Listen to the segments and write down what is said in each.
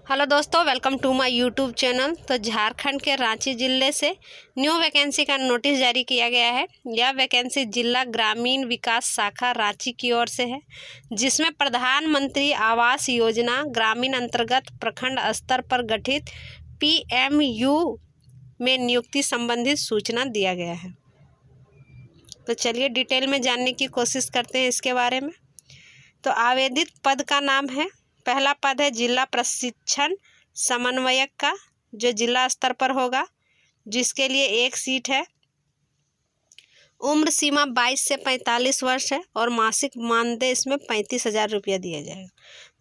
Hello दोस्तों, welcome to my YouTube channel. तो झारखंड के रांची जिले से न्यू वैकेंसी का नोटिस जारी किया गया है। यह वैकेंसी जिला ग्रामीण विकास शाखा रांची की ओर से है, जिसमें प्रधानमंत्री आवास योजना ग्रामीण अंतर्गत प्रखंड स्तर पर गठित PMU में नियुक्ति संबंधित सूचना दिया गया है। तो चलिए डिटेल में जानने की कोशिश करते हैं इसके बारे में। तो आवेदित पद का नाम है, पहला पद है जिला प्रशिक्षण समन्वयक का, जो जिला स्तर पर होगा, जिसके लिए एक सीट है। उम्र सीमा 22 से 45 वर्ष है और मासिक मानदेय इसमें 35,000 रुपया दिया जाएगा।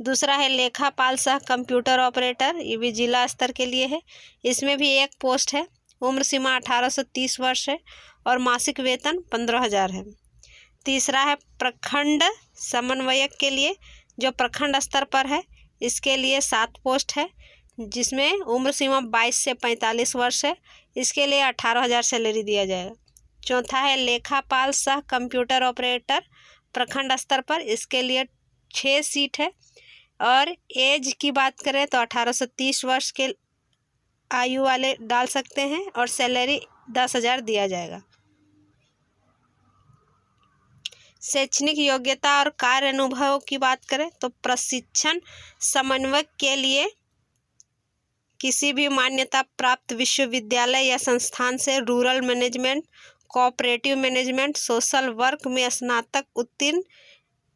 दूसरा है लेखापाल सह कंप्यूटर ऑपरेटर, ये भी जिला स्तर के लिए है, इसमें भी एक पोस्ट है। उम्र सीमा 18 से 30 वर्ष है और मासिक वेतन 15,000 है। तीसरा है प्रखंड समन्वयक के लिए, जो प्रखंड स्तर पर है, इसके लिए 7 पोस्ट है, जिसमें उम्र सीमा 22 से 45 वर्ष है, इसके लिए 18,000 सैलरी दिया जाएगा। चौथा है लेखापाल सह कंप्यूटर ऑपरेटर प्रखंड स्तर पर, इसके लिए 6 सीट है और एज की बात करें तो 18 से 30 वर्ष के आयु वाले डाल सकते हैं और सैलरी 10,000 दिया जाएगा। शैक्षणिक योग्यता और कार्य अनुभव की बात करें तो प्रशिक्षण समन्वयक के लिए किसी भी मान्यता प्राप्त विश्वविद्यालय या संस्थान से rural management, cooperative management, social work में स्नातक उत्तीर्ण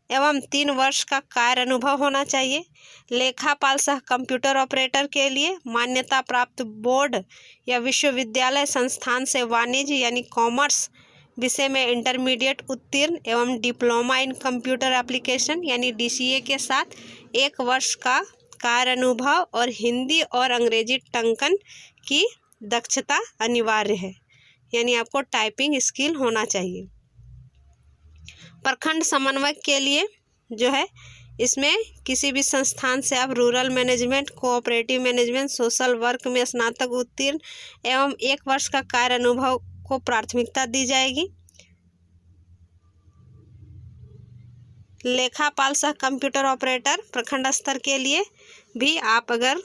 एवं 3 वर्ष का कार्य अनुभव होना चाहिए। लेखापाल सह कंप्यूटर ऑपरेटर के लिए मान्यता प्राप्त बोर्ड या विश्वविद्यालय संस्थान से वाणिज्य यानी कॉमर्स विषय में इंटरमीडिएट उत्तीर्ण एवं डिप्लोमा इन कंप्यूटर एप्लीकेशन यानी DCA के साथ 1 वर्ष का कार्य अनुभव और हिंदी और अंग्रेजी टंकन की दक्षता अनिवार्य है, यानी आपको टाइपिंग स्किल होना चाहिए। प्रखंड समन्वयक के लिए जो है, इसमें किसी भी संस्थान से आप rural management, cooperative management, social work में स्नातक उत्तीर्ण एवं 1 वर्ष का कार्य अनुभव को प्राथमिकता दी जाएगी। लेखापाल सह कंप्यूटर ऑपरेटर प्रखंड स्तर के लिए भी आप अगर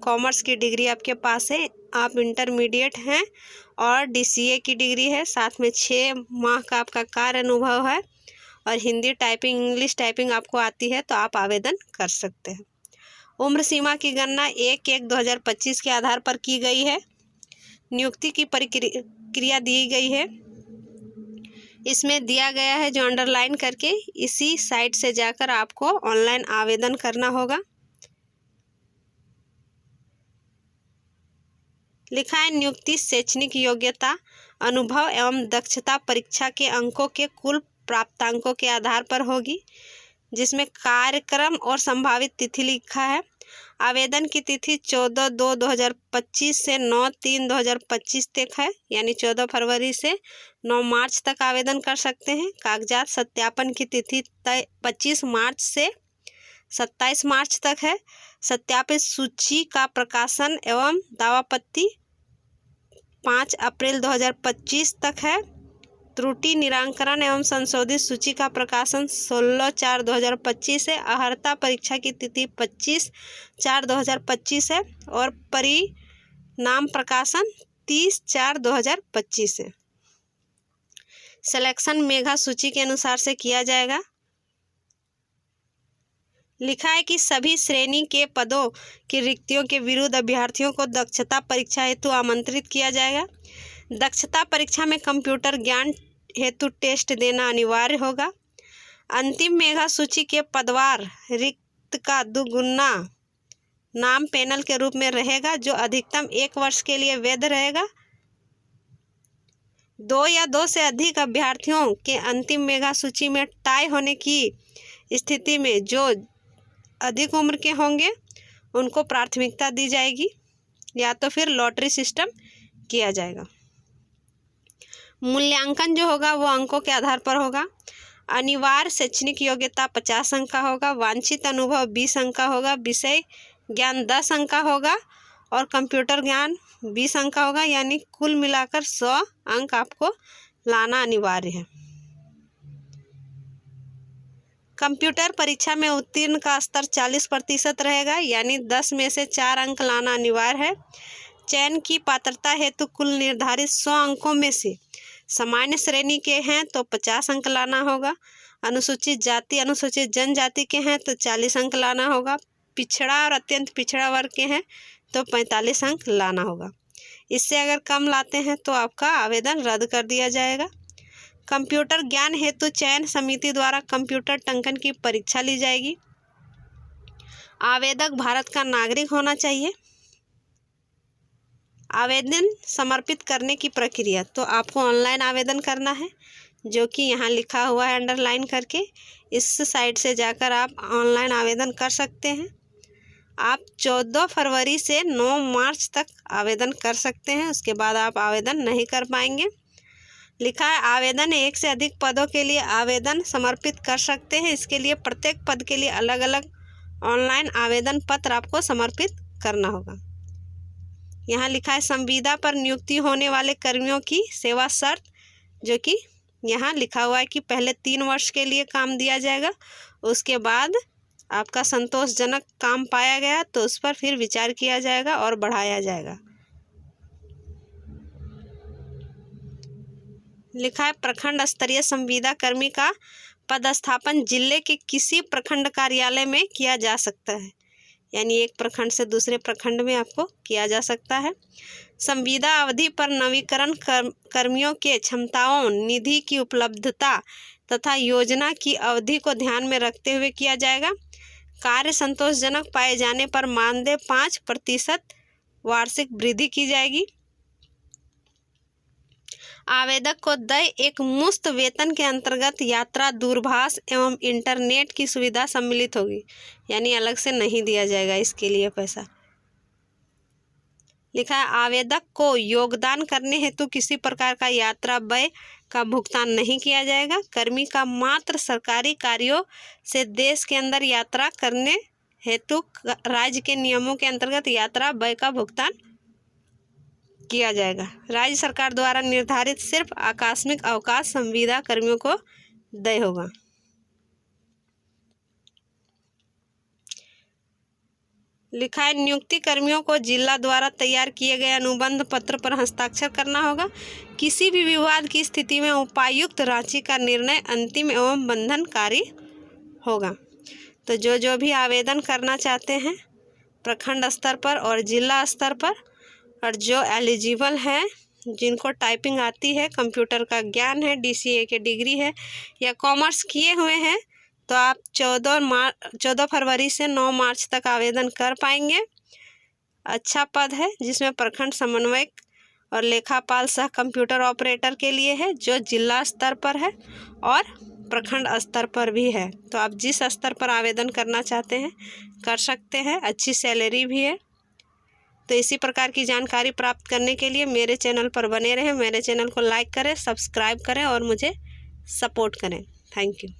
कॉमर्स की डिग्री आपके पास है, आप इंटरमीडिएट हैं और DCA की डिग्री है, साथ में 6 माह का आपका कार्य अनुभव है और हिंदी टाइपिंग, इंग्लिश टाइपिंग आपको आती है, तो आप आवेदन कर सकते हैं। उम्र सीमा की गणना 1/1/2025 के आधार पर की गई है। नियुक्ति की प्रक्रिया दी गई है, इसमें दिया गया है जो अंडरलाइन करके, इसी साइट से जाकर आपको ऑनलाइन आवेदन करना होगा। लिखा है नियुक्ति शैक्षणिक योग्यता, अनुभव एवं दक्षता परीक्षा के अंकों के कुल प्राप्तांकों के आधार पर होगी, जिसमें कार्यक्रम और संभावित तिथि लिखा है। आवेदन की तिथि 14/2/2025 से 9/3/2025 तक है, यानी 14 फरवरी से 9 मार्च तक आवेदन कर सकते हैं। कागजात सत्यापन की तिथि 25 मार्च से 27 मार्च तक है। सत्यापित सूची का प्रकाशन एवं दावापत्ती 5 अप्रैल 2025 तक है। त्रुटि निराकरण एवं संशोधित सूची का प्रकाशन 16/4/2025 है। अर्हता परीक्षा की तिथि 25/4/2025 है और परिणाम प्रकाशन 30/4/2025 है। सिलेक्शन मेगा सूची के अनुसार से किया जाएगा। लिखा है कि सभी श्रेणी के पदों की रिक्तियों के विरुद्ध अभ्यर्थियों को दक्षता परीक्षा हेतु आमंत्रित किया जाएगा। दक्षता परीक्षा में कंप्यूटर ज्ञान हेतु टेस्ट देना अनिवार्य होगा। अंतिम मेगा सूची के पदवार रिक्त का दुगुना नाम पैनल के रूप में रहेगा, जो अधिकतम 1 वर्ष के लिए वैध रहेगा। 2 या 2 से अधिक अभ्यर्थियों के अंतिम मेगा सूची में टाई होने की स्थिति में जो अधिक उम्र के होंगे उनको प्राथमिकता दी जाएगी, या तो फिर लॉटरी सिस्टम किया जाएगा। मूल्यांकन जो होगा वो अंकों के आधार पर होगा। अनिवार्य शैक्षणिक योग्यता 50 अंक का होगा, वांछित अनुभव 20 अंक का होगा, विषय ज्ञान 10 अंक का होगा और कंप्यूटर ज्ञान 20 अंक का होगा, यानी कुल मिलाकर 100 अंक आपको लाना अनिवार्य है। कंप्यूटर परीक्षा में उत्तीर्ण का स्तर 40% रहेगा, यानी 10 में से 4 अंक लाना अनिवार्य है। चयन की पात्रता हेतु कुल निर्धारित 100 अंकों में से सामान्य श्रेणी के हैं तो 50 अंक लाना होगा, अनुसूचित जाति अनुसूचित जनजाति के हैं तो 40 अंक लाना होगा, पिछड़ा और अत्यंत पिछड़ा वर्ग के हैं तो 45 अंक लाना होगा। इससे अगर कम लाते हैं तो आपका आवेदन रद्द कर दिया जाएगा। कंप्यूटर ज्ञान हेतु चयन समिति द्वारा कंप्यूटर टंकन की परीक्षा ली जाएगी। आवेदक भारत का नागरिक होना चाहिए। आवेदन समर्पित करने की प्रक्रिया, तो आपको ऑनलाइन आवेदन करना है, जो कि यहाँ लिखा हुआ है अंडरलाइन करके। इस साइट से जाकर आप ऑनलाइन आवेदन कर सकते हैं। आप 14 फरवरी से 9 मार्च तक आवेदन कर सकते हैं, उसके बाद आप आवेदन नहीं कर पाएंगे। लिखा है आवेदन 1 से अधिक पदों के लिए आवेदन समर्पित कर सकते हैं। इसके लिए प्रत्येक पद के लिए अलग अलग ऑनलाइन आवेदन पत्र आपको समर्पित करना होगा। यहाँ लिखा है संविदा पर नियुक्ति होने वाले कर्मियों की सेवा शर्त, जो कि यहाँ लिखा हुआ है कि पहले 3 वर्ष के लिए काम दिया जाएगा, उसके बाद आपका संतोषजनक काम पाया गया तो उस पर फिर विचार किया जाएगा और बढ़ाया जाएगा। लिखा है प्रखंड स्तरीय संविदा कर्मी का पदस्थापन जिले के किसी प्रखंड कार्यालय में किया जा सकता है, यानी एक प्रखंड से दूसरे प्रखंड में आपको किया जा सकता है। संविदा अवधि पर नवीकरण कर्मियों के क्षमताओं, निधि की उपलब्धता तथा योजना की अवधि को ध्यान में रखते हुए किया जाएगा। कार्य संतोषजनक पाए जाने पर मानदेय 5% वार्षिक वृद्धि की जाएगी। आवेदक को देय एक मुश्त वेतन के अंतर्गत यात्रा, दूरभाष एवं इंटरनेट की सुविधा सम्मिलित होगी, यानी अलग से नहीं दिया जाएगा इसके लिए पैसा। लिखा है आवेदक को योगदान करने हेतु किसी प्रकार का यात्रा व्यय का भुगतान नहीं किया जाएगा। कर्मी का मात्र सरकारी कार्यों से देश के अंदर यात्रा करने हेतु राज्य के नियमों के अंतर्गत यात्रा व्यय का भुगतान किया जाएगा। राज्य सरकार द्वारा निर्धारित सिर्फ आकस्मिक अवकाश संविदा कर्मियों को देय होगा। लिखा है नियुक्ति कर्मियों को जिला द्वारा तैयार किए गए अनुबंध पत्र पर हस्ताक्षर करना होगा। किसी भी विवाद की स्थिति में उपायुक्त रांची का निर्णय अंतिम एवं बंधनकारी होगा। तो जो भी आवेदन करना चाहते हैं प्रखंड स्तर पर और जिला स्तर पर, और जो एलिजिबल हैं, जिनको टाइपिंग आती है, कंप्यूटर का ज्ञान है, DCA की डिग्री है या कॉमर्स किए हुए हैं, तो आप 14 फरवरी से 9 मार्च तक आवेदन कर पाएंगे। अच्छा पद है जिसमें प्रखंड समन्वयक और लेखापाल सह कंप्यूटर ऑपरेटर के लिए है, जो जिला स्तर पर है और प्रखंड स्तर पर भी है। तो आप जिस स्तर पर आवेदन करना चाहते हैं कर सकते हैं, अच्छी सैलरी भी है। तो इसी प्रकार की जानकारी प्राप्त करने के लिए मेरे चैनल पर बने रहें। मेरे चैनल को लाइक करें, सब्सक्राइब करें और मुझे सपोर्ट करें। Thank you.